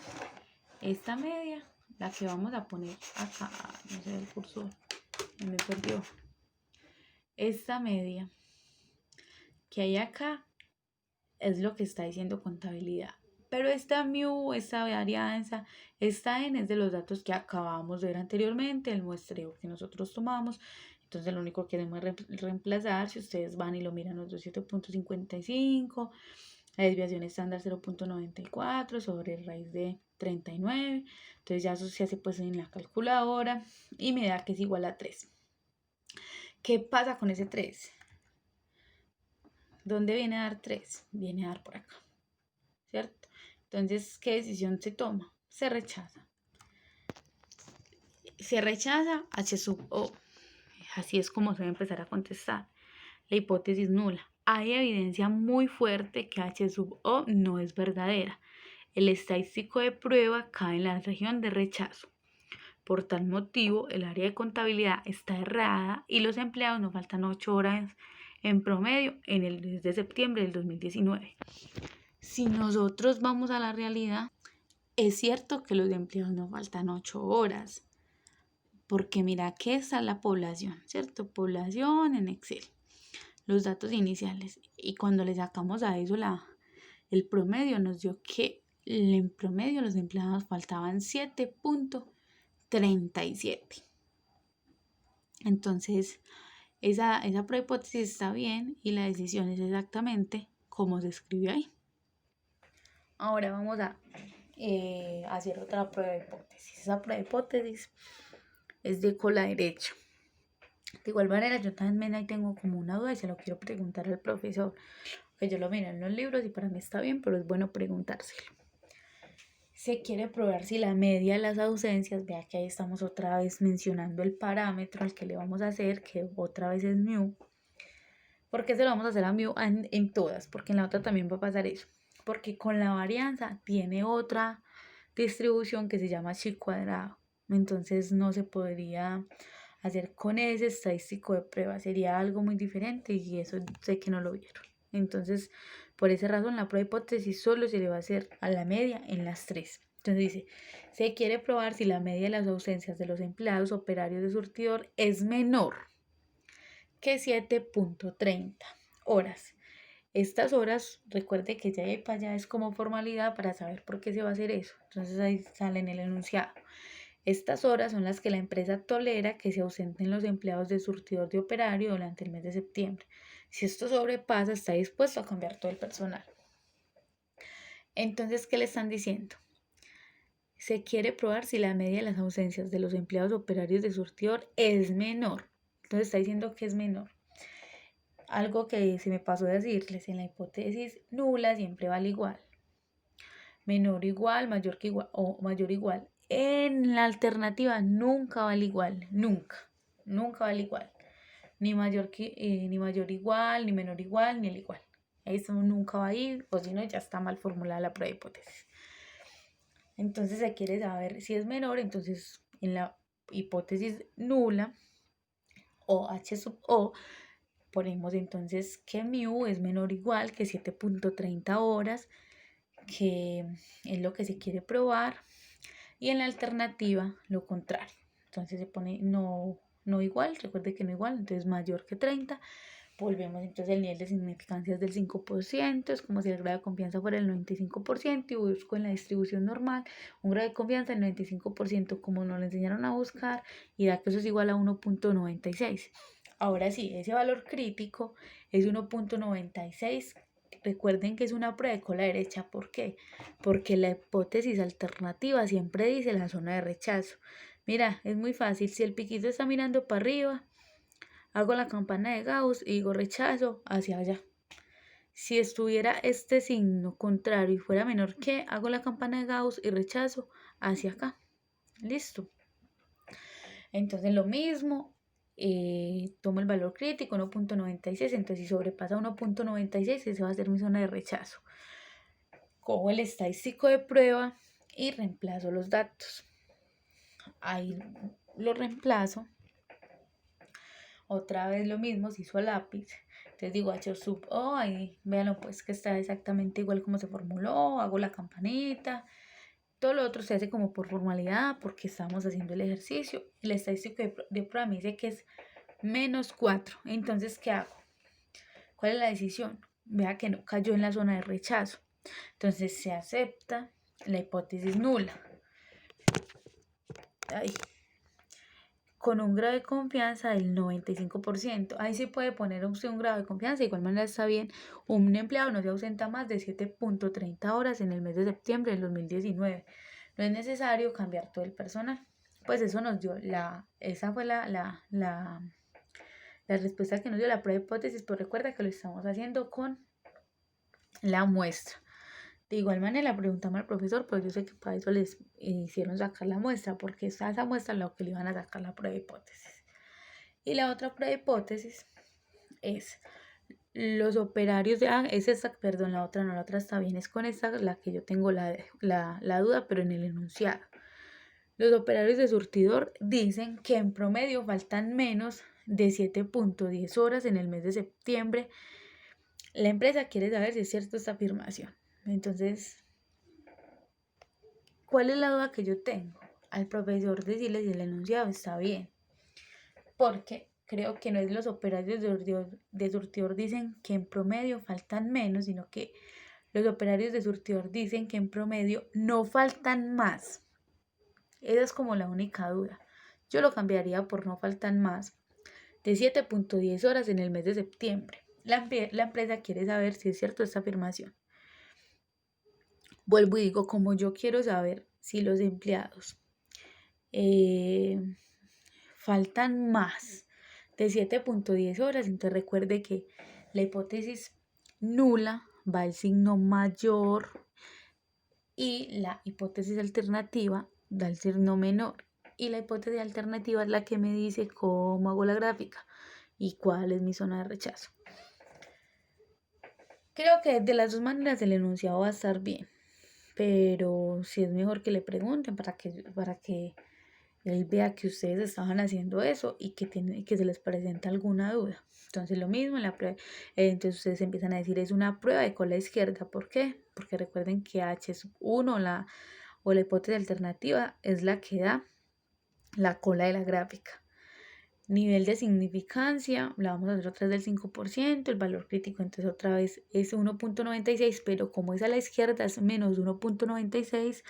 esta media, la que vamos a poner acá, no sé el cursor, me perdió. Esta media que hay acá es lo que está diciendo contabilidad. Pero esta mu, esta varianza, esta n es de los datos que acabamos de ver anteriormente, el muestreo que nosotros tomamos. Entonces lo único que debemos reemplazar, si ustedes van y lo miran, los 7.55, la desviación estándar 0.94 sobre raíz de 39. Entonces ya eso se hace pues en la calculadora y me da que es igual a 3. ¿Qué pasa con ese 3? ¿Dónde viene a dar 3? Viene a dar por acá, ¿cierto? Entonces, ¿qué decisión se toma? Se rechaza. Se rechaza H sub O. Así es como se va a empezar a contestar. La hipótesis nula. Hay evidencia muy fuerte que H sub O no es verdadera. El estadístico de prueba cae en la región de rechazo. Por tal motivo, el área de contabilidad está errada y los empleados nos faltan 8 horas en promedio en el mes de septiembre del 2019. Si nosotros vamos a la realidad, es cierto que los empleados nos faltan 8 horas, porque mira que esa es la población, ¿cierto? Población en Excel, los datos iniciales. Y cuando le sacamos a eso el promedio, nos dio que en promedio los empleados faltaban 7.37. Entonces, esa prueba hipótesis está bien y la decisión es exactamente como se escribió ahí. Ahora vamos a hacer otra prueba de hipótesis. Esa prueba de hipótesis es de cola derecha. De igual manera, yo también ahí tengo como una duda y se lo quiero preguntar al profesor. Que yo lo miro en los libros y para mí está bien, pero es bueno preguntárselo. Se quiere probar si la media de las ausencias, vea que ahí estamos otra vez mencionando el parámetro al que le vamos a hacer, que otra vez es mu. ¿Por qué se lo vamos a hacer a mu en todas? Porque en la otra también va a pasar eso. Porque con la varianza tiene otra distribución que se llama chi cuadrado. Entonces no se podría hacer con ese estadístico de prueba. Sería algo muy diferente y eso sé que no lo vieron. Entonces, por esa razón, la prueba de hipótesis solo se le va a hacer a la media en las 3. Entonces dice, se quiere probar si la media de las ausencias de los empleados operarios de surtidor es menor que 7.30 horas. Estas horas, recuerde que ya y para allá es como formalidad para saber por qué se va a hacer eso. Entonces ahí sale en el enunciado. Estas horas son las que la empresa tolera que se ausenten los empleados de surtidor de operario durante el mes de septiembre. Si esto sobrepasa, está dispuesto a cambiar todo el personal. Entonces, ¿qué le están diciendo? Se quiere probar si la media de las ausencias de los empleados operarios de surtidor es menor. Entonces está diciendo que es menor. Algo que se me pasó de decirles, en la hipótesis nula siempre vale igual. Menor o igual, mayor que igual o mayor o igual. En la alternativa nunca vale igual, nunca vale igual. Ni mayor igual, ni menor igual, ni el igual. Eso nunca va a ir, o si no, ya está mal formulada la prueba de hipótesis. Entonces se quiere saber si es menor, entonces en la hipótesis nula o H sub O ponemos entonces que mu es menor o igual que 7.30 horas, que es lo que se quiere probar, y en la alternativa lo contrario. Entonces se pone no igual, recuerde que no igual, entonces mayor que 30. Volvemos, entonces el nivel de significancia es del 5%, es como si el grado de confianza fuera el 95% y busco en la distribución normal un grado de confianza del 95% como nos lo enseñaron a buscar y da que eso es igual a 1.96. Ahora sí, ese valor crítico es 1.96. Recuerden que es una prueba de cola derecha. ¿Por qué? Porque la hipótesis alternativa siempre dice la zona de rechazo. Mira, es muy fácil. Si el piquito está mirando para arriba, hago la campana de Gauss y digo rechazo hacia allá. Si estuviera este signo contrario y fuera menor que, hago la campana de Gauss y rechazo hacia acá. Listo. Entonces lo mismo, tomo el valor crítico 1.96, entonces si sobrepasa 1.96, esa va a ser mi zona de rechazo. Cojo el estadístico de prueba y reemplazo los datos. Ahí lo reemplazo. Otra vez lo mismo, se hizo a lápiz. Entonces digo H sub O, ahí véanlo pues que está exactamente igual como se formuló, hago la campanita. Todo lo otro se hace como por formalidad porque estamos haciendo el ejercicio. El estadístico de prueba me dice que es -4. Entonces, ¿qué hago? ¿Cuál es la decisión? Vea que no cayó en la zona de rechazo. Entonces se acepta la hipótesis nula. Ahí. Con un grado de confianza del 95%. Ahí sí puede poner usted un grado de confianza, de igual manera está bien. Un empleado no se ausenta más de 7.30 horas en el mes de septiembre del 2019. No es necesario cambiar todo el personal. Pues eso nos dio esa fue la respuesta que nos dio la prueba de hipótesis, pero recuerda que lo estamos haciendo con la muestra. De igual manera preguntamos al profesor, pero yo sé que para eso les hicieron sacar la muestra, porque esa muestra es lo que le iban a sacar la prueba de hipótesis. Y la otra prueba de hipótesis es los operarios de... es esta, perdón, la otra no, la otra está bien, es con esta la que yo tengo la duda, pero en el enunciado. Los operarios de surtidor dicen que en promedio faltan menos de 7.10 horas en el mes de septiembre. La empresa quiere saber si es cierta esta afirmación. Entonces, ¿cuál es la duda que yo tengo? Al profesor decirle si el enunciado está bien. Porque creo que no es los operarios de surtidor dicen que en promedio faltan menos, sino que los operarios de surtidor dicen que en promedio no faltan más. Esa es como la única duda. Yo lo cambiaría por no faltan más de 7.10 horas en el mes de septiembre. La empresa quiere saber si es cierto esta afirmación. Vuelvo y digo, como yo quiero saber si los empleados faltan más de 7.10 horas, entonces recuerde que la hipótesis nula va el signo mayor y la hipótesis alternativa da el signo menor. Y la hipótesis alternativa es la que me dice cómo hago la gráfica y cuál es mi zona de rechazo. Creo que de las dos maneras el enunciado va a estar bien, pero sí es mejor que le pregunten para que él vea que ustedes estaban haciendo eso y que se les presenta alguna duda. Entonces lo mismo en la prueba, entonces ustedes empiezan a decir es una prueba de cola izquierda. ¿Por qué? Porque recuerden que H1 o la hipótesis alternativa es la que da la cola de la gráfica. Nivel de significancia, la vamos a hacer otra vez del 5%, el valor crítico entonces otra vez es 1.96, pero como es a la izquierda es menos 1.96,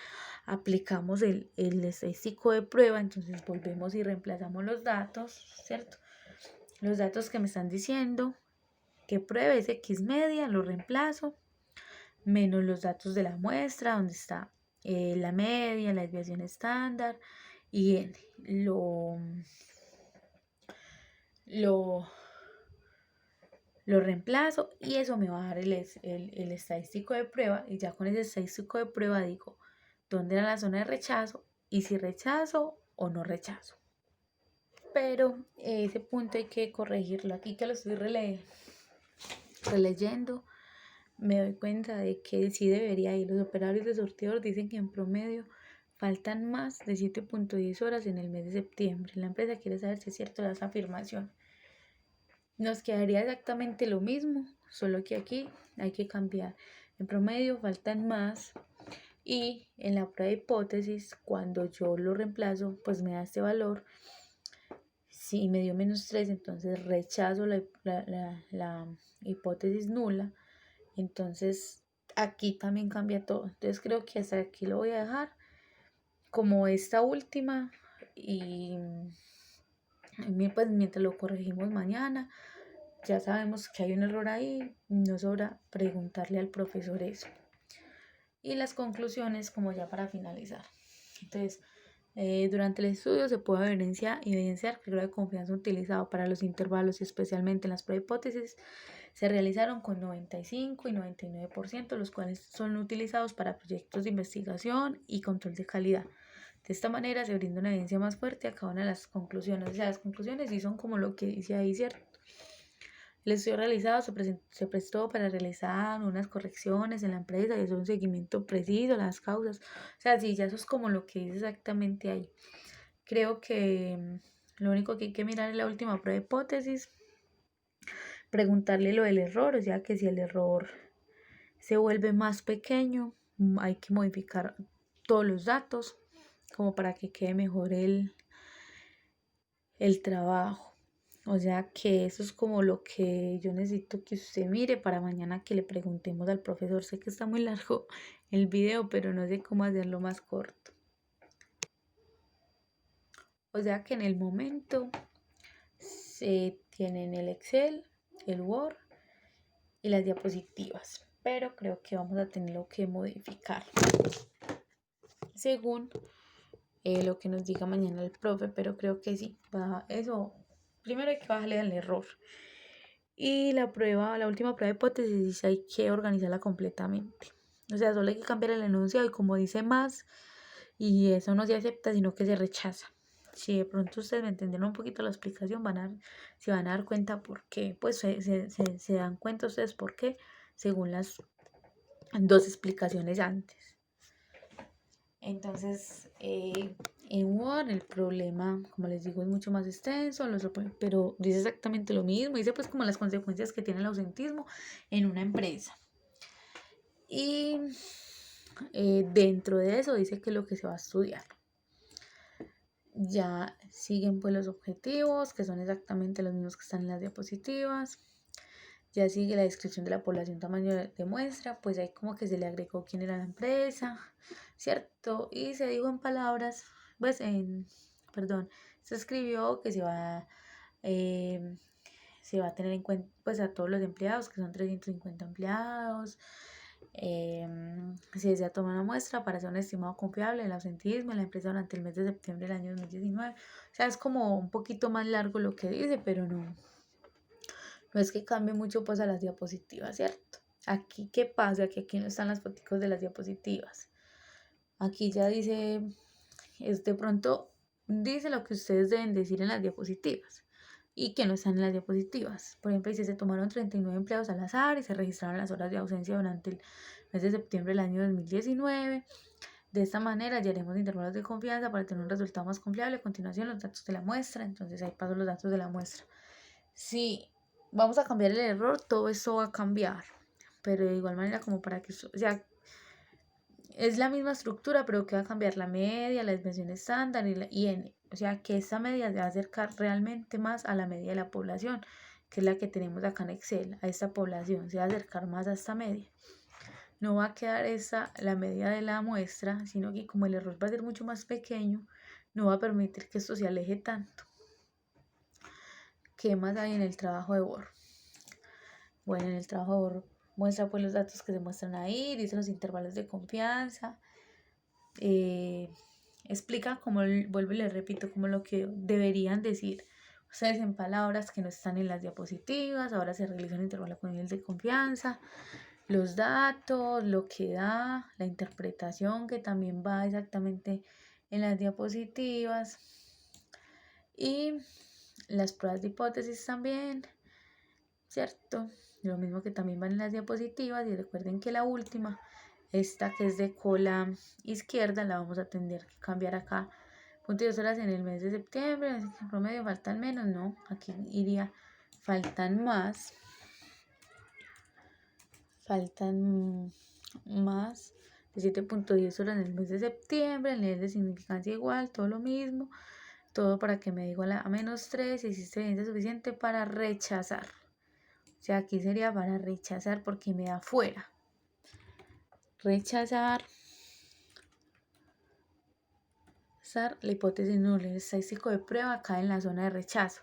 aplicamos el estadístico de prueba, entonces volvemos y reemplazamos los datos, ¿cierto? Los datos que me están diciendo que pruebe es X media, lo reemplazo, menos los datos de la muestra, donde está la media, la desviación estándar y n. Lo, lo reemplazo y eso me va a dar el estadístico de prueba, y ya con ese estadístico de prueba digo dónde era la zona de rechazo y si rechazo o no rechazo. Pero ese punto hay que corregirlo. Aquí que lo estoy releyendo, me doy cuenta de que sí debería ir. Los operarios de sorteo dicen que en promedio faltan más de 7.10 horas en el mes de septiembre. La empresa quiere saber si es cierto esa afirmación. Nos quedaría exactamente lo mismo, solo que aquí hay que cambiar. En promedio faltan más, y en la prueba de hipótesis, cuando yo lo reemplazo, pues me da este valor. Si me dio -3, entonces rechazo la hipótesis nula. Entonces aquí también cambia todo. Entonces creo que hasta aquí lo voy a dejar como esta última, y pues mientras lo corregimos mañana, ya sabemos que hay un error ahí, no sobra preguntarle al profesor eso. Y las conclusiones como ya para finalizar. Entonces, durante el estudio se puede evidenciar que el grado de confianza utilizado para los intervalos y especialmente en las prehipótesis se realizaron con 95 y 99%, los cuales son utilizados para proyectos de investigación y control de calidad. De esta manera se brinda una evidencia más fuerte a cada una de las conclusiones. O sea, las conclusiones sí son como lo que dice ahí, ¿cierto? El estudio realizado se prestó para realizar unas correcciones en la empresa y hacer un seguimiento preciso a las causas. O sea, sí, ya eso es como lo que dice exactamente ahí. Creo que lo único que hay que mirar es la última prueba de hipótesis, preguntarle lo del error, o sea que si el error se vuelve más pequeño, hay que modificar todos los datos como para que quede mejor el trabajo. O sea que eso es como lo que yo necesito que usted mire para mañana que le preguntemos al profesor. Sé que está muy largo el video, pero no sé cómo hacerlo más corto. O sea que en el momento se tienen el Excel, el Word y las diapositivas, pero creo que vamos a tenerlo que modificar según lo que nos diga mañana el profe, pero creo que sí, eso. Primero hay que bajarle al error. Y la última prueba de hipótesis hay que organizarla completamente. O sea, solo hay que cambiar el enunciado y como dice más, y eso no se acepta, sino que se rechaza. Si de pronto ustedes me entendieron un poquito la explicación, se van a dar cuenta por qué. Pues se dan cuenta ustedes por qué, según las dos explicaciones antes. Entonces, en Word el problema, como les digo, es mucho más extenso, pero dice exactamente lo mismo. Dice pues como las consecuencias que tiene el ausentismo en una empresa. Y dentro de eso dice que es lo que se va a estudiar. Ya siguen pues los objetivos, que son exactamente los mismos que están en las diapositivas. Ya sigue la descripción de la población, tamaño de muestra, pues ahí como que se le agregó quién era la empresa, ¿cierto? Y se dijo en palabras, pues se escribió que se va a tener en cuenta pues a todos los empleados, que son 350 empleados. Se desea tomar una muestra para hacer un estimado confiable del ausentismo en la empresa durante el mes de septiembre del año 2019. O sea, es como un poquito más largo lo que dice, pero no es que cambie mucho pues a las diapositivas, ¿cierto? Aquí, ¿qué pasa? Que aquí no están las fotos de las diapositivas. Aquí ya dice, de pronto dice lo que ustedes deben decir en las diapositivas y que no están en las diapositivas. Por ejemplo, dice, se tomaron 39 empleados al azar y se registraron las horas de ausencia durante el mes de septiembre del año 2019. De esta manera hallaremos intervalos de confianza para tener un resultado más confiable. A continuación, los datos de la muestra. Entonces ahí paso los datos de la muestra. Sí, vamos a cambiar el error, todo esto va a cambiar, pero de igual manera como para que, o sea, es la misma estructura, pero que va a cambiar la media, la desviación estándar y n. O sea, que esta media se va a acercar realmente más a la media de la población, que es la que tenemos acá en Excel, a esta población, se va a acercar más a esta media. No va a quedar la media de la muestra, sino que como el error va a ser mucho más pequeño, no va a permitir que esto se aleje tanto. ¿Qué más hay en el trabajo de Word? Bueno, en el trabajo de Word muestra pues los datos que se muestran ahí, dice los intervalos de confianza, explica como, vuelvo y le repito, como lo que deberían decir ustedes en palabras que no están en las diapositivas. Ahora se realiza un intervalo con nivel de confianza, los datos, lo que da, la interpretación que también va exactamente en las diapositivas y las pruebas de hipótesis también, ¿cierto? Lo mismo que también van en las diapositivas. Y recuerden que la última, esta que es de cola izquierda, la vamos a tener que cambiar acá. 2 horas en el mes de septiembre, en promedio faltan menos, no, aquí iría faltan más de 7.10 horas en el mes de septiembre, el nivel de significancia igual, todo lo mismo, todo para que me dé igual a -3 y existe evidencia suficiente para rechazar. O sea, aquí sería para rechazar porque me da fuera. Rechazar la hipótesis nula. El estadístico de prueba cae en la zona de rechazo.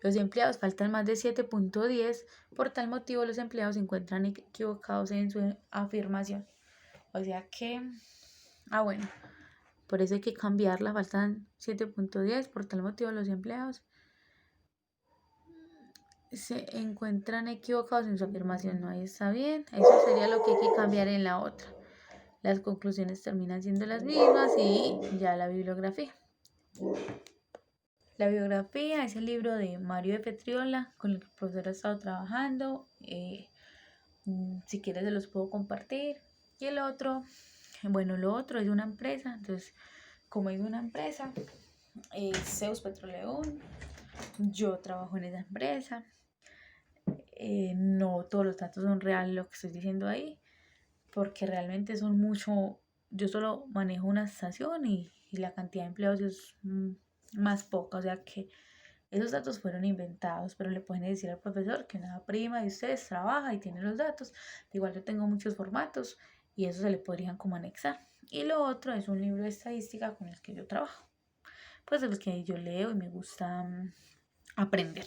Los empleados faltan más de 7.10. Por tal motivo, los empleados se encuentran equivocados en su afirmación. O sea que, bueno, por eso hay que cambiarla. Faltan 7.10. Por tal motivo, los empleados se encuentran equivocados en su afirmación. No, ahí está bien. Eso sería lo que hay que cambiar en la otra. Las conclusiones terminan siendo las mismas y ya la bibliografía. La biografía es el libro de Mario de Petriola con el que el profesor ha estado trabajando. Si quieres se los puedo compartir. Y el otro, bueno, lo otro es una empresa. Entonces, como es una empresa, Zeus Petroleum, yo trabajo en esa empresa. No todos los datos son reales lo que estoy diciendo ahí, porque realmente son mucho. Yo solo manejo una estación y la cantidad de empleados es más poca, o sea que esos datos fueron inventados, pero le pueden decir al profesor que una prima de ustedes trabaja y tiene los datos. Igual yo tengo muchos formatos y eso se le podrían como anexar. Y lo otro es un libro de estadística con el que yo trabajo, pues el que yo leo y me gusta aprender.